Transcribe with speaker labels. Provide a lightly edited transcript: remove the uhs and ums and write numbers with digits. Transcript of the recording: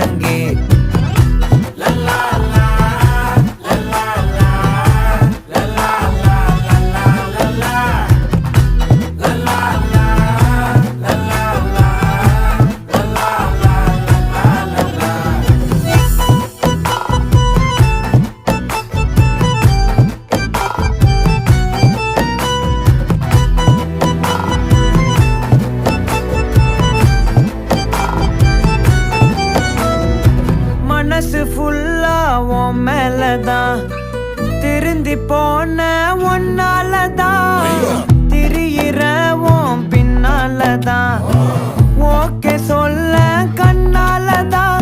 Speaker 1: ஒழுங்கே மனசு ஃபுல்லா உன் மேலதான் திருந்தி போன ஒன்னாலதான் திரியிற உன் பின்னாலதான் ஓகே சொல்ல கண்ணாலதான்